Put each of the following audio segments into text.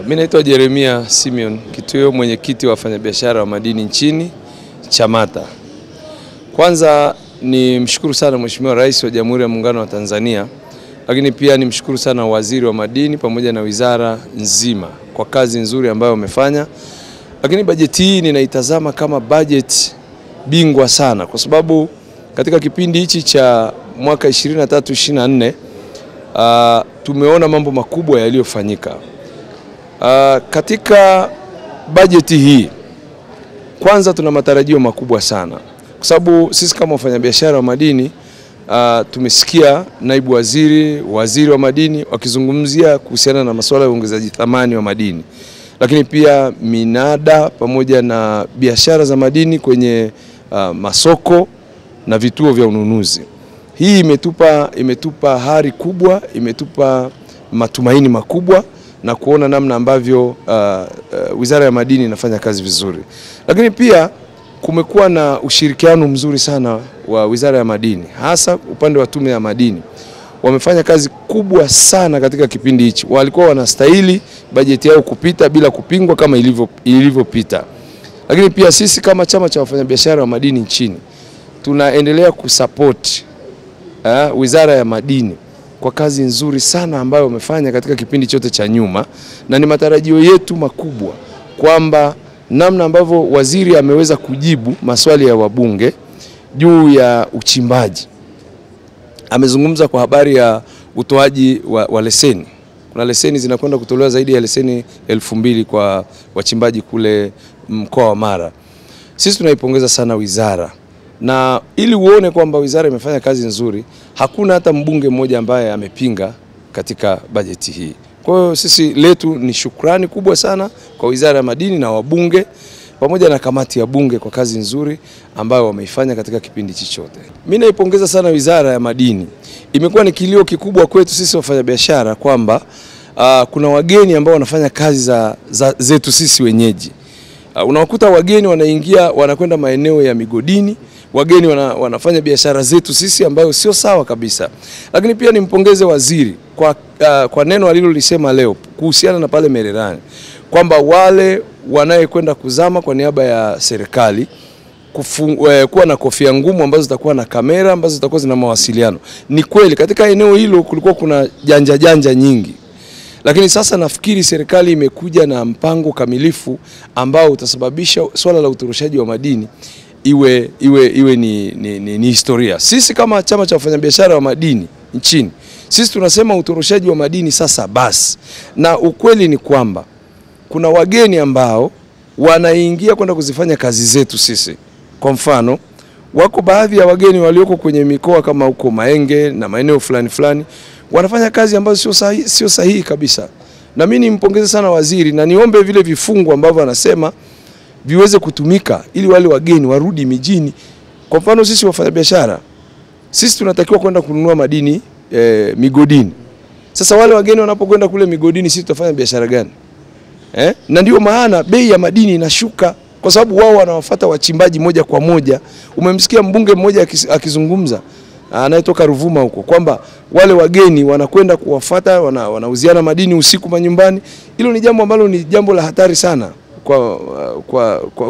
Mimi naitwa Jeremia Simeon Kituyo, mwenyekiti wa wafanyabiashara wa madini nchini Chamata. Kwanza ni mshukuru sana Mheshimiwa Rais wa Jamhuri ya Muungano wa Tanzania, lakini pia ni mshukuru sana Waziri wa Madini pamoja na wizara nzima kwa kazi nzuri ambayo wamefanya. Lakini bajeti hii ninaitazama kama bajeti bingwa sana, kwa sababu katika kipindi hichi cha mwaka 23-24 tumeona mambo makubwa yaliyofanyika. Katika bajeti hii kwanza tuna matarajio makubwa sana, kwa sababu sisi kama wafanyabiashara wa madini tumesikia naibu waziri wa madini wakizungumzia kuhusiana na masuala ya uongezaji thamani wa madini, lakini pia minada pamoja na biashara za madini kwenye masoko na vituo vya ununuzi. Hii imetupa hari kubwa, imetupa matumaini makubwa na kuona namna ambavyo Wizara ya Madini inafanya kazi vizuri. Lakini pia kumekuwa na ushirikiano mzuri sana wa Wizara ya Madini, hasa upande wa Tume ya Madini. Wamefanya kazi kubwa sana katika kipindi hichi. Walikuwa wanastahili bajeti yao kupita bila kupingwa kama ilivyopita. Lakini pia sisi kama chama cha wafanyabiashara wa madini nchini tunaendelea kusupport Wizara ya Madini kwa kazi nzuri sana ambayo wamefanya katika kipindi chote cha nyuma, na ni matarajio yetu makubwa kwamba namna ambavyo waziri ameweza kujibu maswali ya wabunge juu ya uchimbaji. Amezungumza kwa habari ya utoaji wa leseni. Kuna leseni zinakwenda kutolewa zaidi ya leseni 2000 kwa wachimbaji kule mkoa wa Mara. Sisi tunaipongeza sana wizara, na ili uone kwamba wizara imefanya kazi nzuri, hakuna hata mbunge mmoja ambaye amepinga katika bajeti hii. Kwa hiyo sisi letu ni shukrani kubwa sana kwa Wizara ya Madini na wabunge pamoja na kamati ya bunge kwa kazi nzuri ambayo wameifanya katika kipindi chote. Mimi naipongeza sana Wizara ya Madini. Imekuwa ni kilio kikubwa kwetu sisi wafanyabiashara kwamba kuna wageni ambao wanafanya kazi zetu sisi wenyeji. Unawakuta wageni wanaingia, wanakwenda maeneo ya migodini, wageni wanafanya biashara zetu sisi ambayo sio sawa kabisa. Lakini pia nimpongeze waziri kwa neno alilolisema leo kuhusiana na pale Mererani, kwamba wale wanayekwenda kuzama kwa niaba ya serikali kuwa na kofia ngumu ambazo zitakuwa na kamera ambazo zitakuwa zina mawasiliano. Ni kweli katika eneo hilo kulikuwa kuna janja nyingi, lakini sasa nafikiri serikali imekuja na mpango kamilifu ambao utasababisha swala la utoroshaji wa madini iwe ni historia. Sisi kama chama cha wafanyabiashara wa madini nchini, sisi tunasema utoroshaji wa madini sasa basi. Na ukweli ni kwamba kuna wageni ambao wanaingia kwenda kuzifanya kazi zetu sisi. Kwa mfano, wako baadhi ya wageni walioko kwenye mikoa kama huko Maenge na maeneo fulani wanafanya kazi ambazo sio sahihi kabisa. Na mimi nimpongeze sana waziri, na niombe vile vifungu ambavyo anasema viweze kutumika ili wale wageni warudi mijini. Kwa mfano, sisi wafanyabiashara, sisi tunatakiwa kwenda kununua madini migodini. Sasa wale wageni wanapokwenda kule migodini, sisi tutafanya biashara gani? Na ndio maana bei ya madini inashuka, kwa sababu wao wanawafuata wachimbaji moja kwa moja. Umemsikia mbunge mmoja akizungumza anayetoka Ruvuma huko kwamba wale wageni wanakwenda kuwafuata, wanauziana madini usiku manyumbani. Hilo ni jambo ambalo ni jambo la hatari sana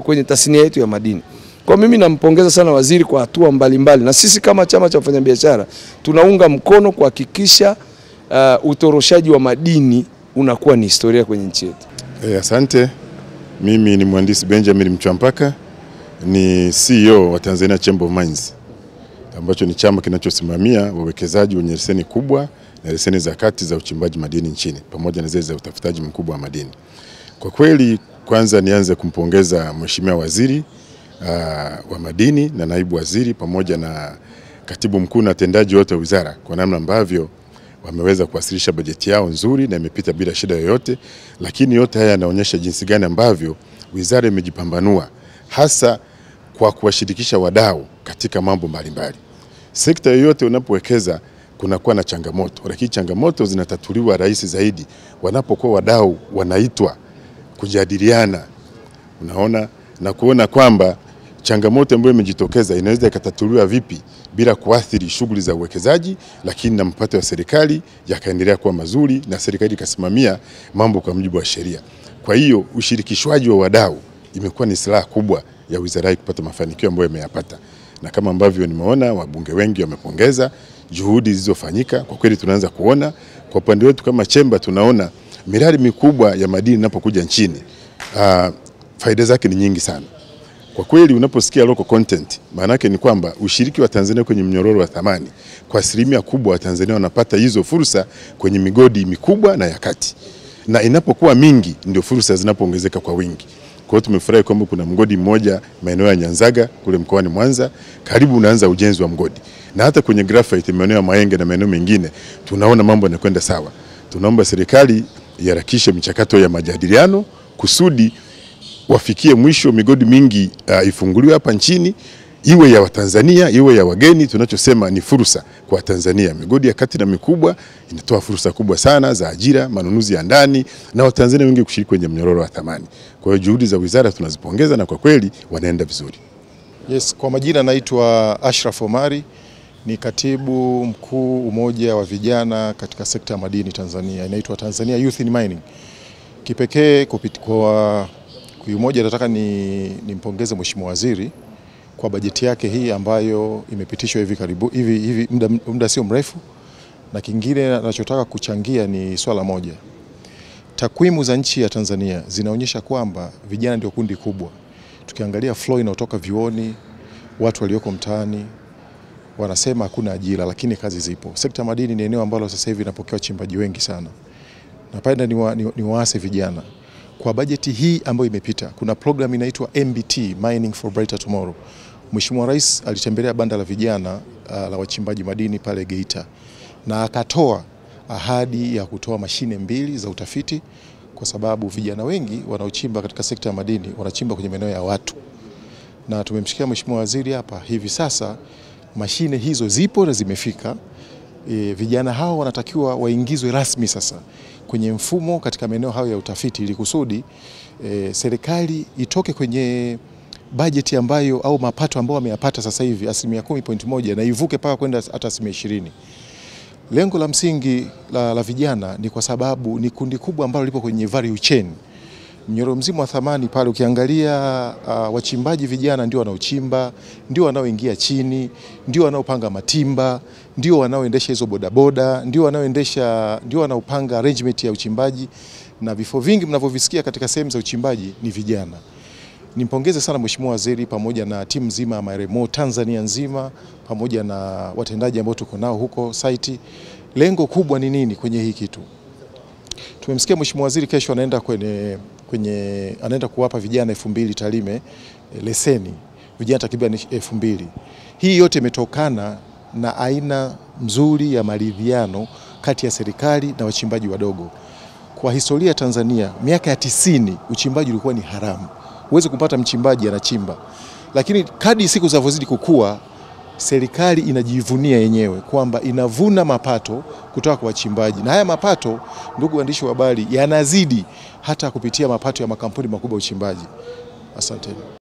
kwenye tasnia yetu ya madini. Kwa mimi nampongeza sana waziri kwa hatua mbalimbali, na sisi kama chama cha wafanyabiashara tunaunga mkono kuhakikisha utoroshaji wa madini unakuwa ni historia kwenye nchi yetu. Asante. Mimi ni mhandisi Benjamin Mchwampaka, ni CEO wa Tanzania Chamber of Mines, ambacho ni chama kinachosimamia wawekezaji wenye leseni kubwa na leseni za kati za uchimbaji madini nchini pamoja na zile za utafutaji mkubwa wa madini. Kwa kweli, kwanza nianze kumpongeza Mheshimiwa Waziri wa Madini na naibu waziri pamoja na katibu mkuu na tendaji wote wa wizara kwa namna ambavyo wameweza kuwasilisha bajeti yao nzuri na imepita bila shida yoyote. Lakini yote haya yanaonyesha jinsi gani ambavyo wizara imejipambanua, hasa kwa kuwashirikisha wadau katika mambo mbalimbali. Sekta yoyote unapowekeza kunakuwa na changamoto, lakini changamoto zinatatuliwa rahisi zaidi wanapokuwa wadau wanaitwa kujadiliana, unaona, na kuona kwamba changamoto ambayo imejitokeza inaweza ikatatuliwa vipi bila kuathiri shughuli za uwekezaji, lakini na mapato ya serikali yakaendelea kuwa mazuri na serikali ikasimamia mambo kwa mujibu wa sheria. Kwa hiyo ushirikishwaji wa wadau imekuwa ni silaha kubwa ya wizara hii kupata mafanikio ambayo imeyapata, na kama ambavyo nimeona wabunge wengi wamepongeza juhudi zilizofanyika. Kwa kweli tunaanza kuona kwa upande wetu kama chemba, tunaona miradi mikubwa ya madini inapokuja nchini, faida zake ni nyingi sana. Kwa kweli unaposikia local content, maana yake ni kwamba ushiriki wa Tanzania kwenye mnyororo wa thamani, kwa asilimia kubwa wa Tanzania wanapata hizo fursa kwenye migodi mikubwa na ya kati, na inapokuwa mingi ndio fursa zinapoongezeka kwa wingi. Kwa hiyo tumefurahi kwamba kuna mgodi mmoja maeneo ya Nyanzaga kule mkoani Mwanza, karibu unaanza ujenzi wa mgodi, na hata kwenye graphite maeneo ya Mahenge na maeneo mengine tunaona mambo yanakwenda sawa. Tunaomba serikali iharakishe michakato ya majadiliano kusudi wafikie mwisho, migodi mingi ifunguliwe hapa nchini, iwe ya Watanzania iwe ya wageni. Tunachosema ni fursa kwa Tanzania. Migodi ya kati na mikubwa inatoa fursa kubwa sana za ajira, manunuzi ya ndani, na Watanzania wengi kushiriki kwenye mnyororo wa thamani. Kwa hiyo juhudi za wizara tunazipongeza na kwa kweli wanaenda vizuri. Yes, kwa majina naitwa Ashraf Omari, ni katibu mkuu umoja wa vijana katika sekta ya madini Tanzania, inaitwa Tanzania Youth in Mining. Kipekee kwa umoja nataka nimpongeze Mheshimiwa Waziri kwa bajeti yake hii ambayo imepitishwa hivi muda sio mrefu, na kingine ninachotaka kuchangia ni swala moja. Takwimu za nchi ya Tanzania zinaonyesha kwamba vijana ndio kundi kubwa. Tukiangalia flow inayotoka vyuoni, watu walioko mtaani wanasema hakuna ajira, lakini kazi zipo. Sekta madini ni eneo ambalo sasa hivi inapokea wachimbaji wengi sana. Napenda ni waase vijana. Kwa bajeti hii ambayo imepita, kuna program inaitwa MBT, Mining for Brighter Tomorrow. Mheshimiwa Rais alitembelea banda la vijana la wachimbaji madini pale Geita, na akatoa ahadi ya kutoa mashine 2 za utafiti, kwa sababu vijana wengi wanaochimba katika sekta ya madini wanachimba kwenye maeneo ya watu. Na tumemsikia Mheshimiwa Waziri hapa, hivi sasa mashine hizo zipo na zimefika. Vijana hao wanatakiwa waingizwe rasmi sasa kwenye mfumo katika maeneo hayo ya utafiti, ili kusudi serikali itoke kwenye bajeti ambayo au mapato ambayo wameyapata sasa hivi 10.1 na ivuke paka kwenda hata 20%. Lengo la msingi la vijana ni kwa sababu ni kundi kubwa ambalo lipo kwenye value chain, mnyororo mzima wa thamani pale. Ukiangalia wachimbaji vijana ndio wanaochimba, ndio wanaoingia chini, ndio wanaopanga matimba, ndio wanaoendesha hizo bodaboda, ndio wanaopanga arrangement ya uchimbaji, na vifo vingi mnavyovisikia katika sehemu za uchimbaji ni vijana. Nimpongeze sana Mheshimiwa Waziri pamoja na timu nzima ya Maremo Tanzania nzima, pamoja na watendaji ambao tuko nao huko site. Lengo kubwa ni nini kwenye hii kitu? Tumemsikia Mheshimiwa Waziri kesho anaenda kuwapa vijana 2000 Tarime leseni, vijana takriban 2000. Hii yote imetokana na aina nzuri ya maridhiano kati ya serikali na wachimbaji wadogo. Kwa historia ya Tanzania, miaka ya 90 uchimbaji ulikuwa ni haramu. Huwezi kupata mchimbaji anachimba. Lakini kadri siku zinavyozidi kukua, serikali inajivunia yenyewe kwamba inavuna mapato kutoka kwa wachimbaji. Na haya mapato, ndugu waandishi wa habari, yanazidi hata kupitia mapato ya makampuni makubwa ya uchimbaji. Asante.